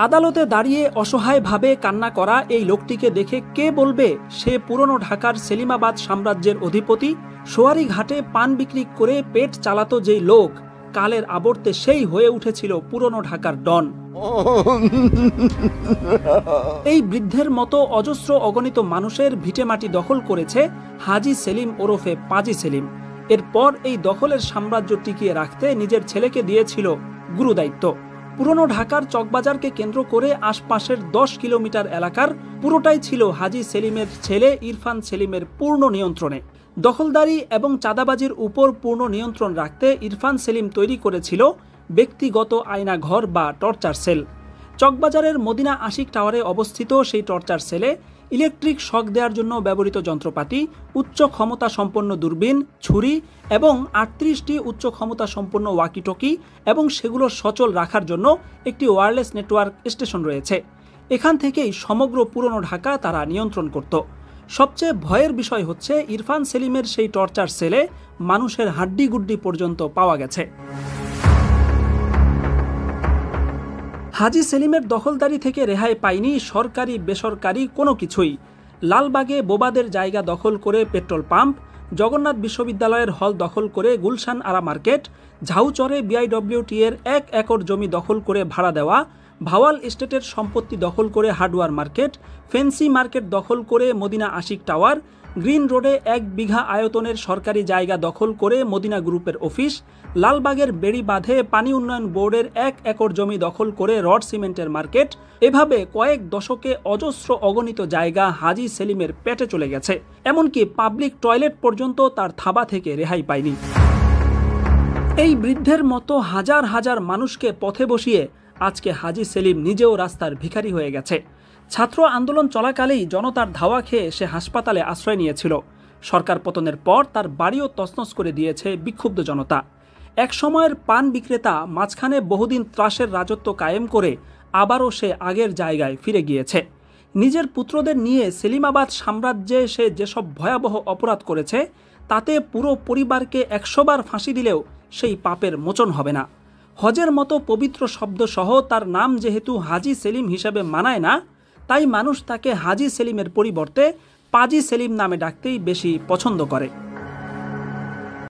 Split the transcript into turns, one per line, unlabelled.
আদালতে দাঁড়িয়ে অসহায়ভাবে কান্না করা এই লোকটিকে দেখে কে বলবে সে পুরনো ঢাকার সেলিমাবাদ সাম্রাজ্যের অধিপতি? সোয়ারি ঘাটে পান বিক্রি করে পেট চালাতো যেই লোক, কালের আবর্তে সেই হয়ে উঠেছিল পুরনো ঢাকার ডন। এই বৃদ্ধের মতো অজস্র অগণিত মানুষের ভিটেমাটি দখল করেছে হাজী সেলিম ওরফে পাজি সেলিম। এরপর এই দখলের সাম্রাজ্য টিকিয়ে রাখতে নিজের ছেলেকে দিয়েছিল গুরুদায়িত্ব। পুরনো ঢাকার চকবাজারকে কেন্দ্র করে আশপাশের 10 কিলোমিটার এলাকার পুরোটাই ছিল হাজী সেলিমের ছেলে ইরফান সেলিমের পূর্ণ নিয়ন্ত্রণে। দখলদারি এবং চাঁদাবাজির উপর পূর্ণ নিয়ন্ত্রণ রাখতে ইরফান সেলিম তৈরি করেছিল ব্যক্তিগত আয়নাঘর বা টর্চার সেল। চকবাজারের মদিনা আশিক টাওয়ারে অবস্থিত সেই টর্চার সেলে ইলেকট্রিক শক দেওয়ার জন্য ব্যবহৃত যন্ত্রপাতি, উচ্চ ক্ষমতা সম্পন্ন দূরবীন, ছুরি এবং 38টি উচ্চ ক্ষমতা সম্পন্ন ওয়াকিটকি এবং সেগুলো সচল রাখার জন্য একটি ওয়্যারলেস নেটওয়ার্ক স্টেশন রয়েছে। এখান থেকেই সমগ্র পুরনো ঢাকা তারা নিয়ন্ত্রণ করত। সবচেয়ে ভয়ের বিষয় হচ্ছে ইরফান সেলিমের সেই টর্চার সেলে মানুষের হাড্ডিগুড্ডি পর্যন্ত পাওয়া গেছে। হাজী সেলিমের দখলদারি থেকে রেহাই পায়নি সরকারি বেসরকারি কোনো কিছুই। লালবাগে বোবাদের জায়গা দখল করে পেট্রোল পাম্প, জগন্নাথ বিশ্ববিদ্যালয়ের হল দখল করে গুলশান আরা মার্কেট, ঝাউচরে বিআইডব্লিউটি এর 1 একর জমি দখল করে ভাড়া দেওয়া, ভাওয়াল এস্টেটের সম্পত্তি দখল করে হার্ডওয়্যার মার্কেট, ফেন্সি মার্কেট দখল করে মদিনা আশিক টাওয়ার, গ্রিন রোডে 1 বিঘা আয়তনের সরকারি জায়গা দখল করে মদিনা গ্রুপের অফিস, লালবাগের বেড়ি বাঁধে পানি উন্নয়ন বোর্ডের 1 একর জমি দখল করে রড সিমেন্টের মার্কেট। এভাবে কয়েক দশকে অজস্র অগণিত জায়গা হাজী সেলিমের পেটে চলে গেছে। এমনকি পাবলিক টয়লেট পর্যন্ত তার থাবা থেকে রেহাই পায়নি। এই বৃদ্ধের মতো হাজার হাজার মানুষকে পথে বসিয়ে আজকে হাজী সেলিম নিজেও রাস্তার ভিখারি হয়ে গেছে। ছাত্র আন্দোলন চলাকালেই জনতার ধাওয়া খেয়ে সে হাসপাতালে আশ্রয় নিয়েছিল। সরকার পতনের পর তার বাড়িও তছনছ করে দিয়েছে বিক্ষুব্ধ জনতা। এক সময়ের পান বিক্রেতা মাঝখানে বহুদিন ত্রাসের রাজত্ব কায়েম করে আবারও সে আগের জায়গায় ফিরে গিয়েছে। নিজের পুত্রদের নিয়ে সেলিমাবাদ সাম্রাজ্যে সে যেসব ভয়াবহ অপরাধ করেছে তাতে পুরো পরিবারকে 100 বার ফাঁসি দিলেও সেই পাপের মোচন হবে না। হজের মতো পবিত্র শব্দ সহ তার নাম যেহেতু হাজী সেলিম হিসেবে মানায় না, তাই মানুষ তাকে হাজী সেলিমের পরিবর্তে পাজি সেলিম নামে ডাকতেই বেশি পছন্দ করে।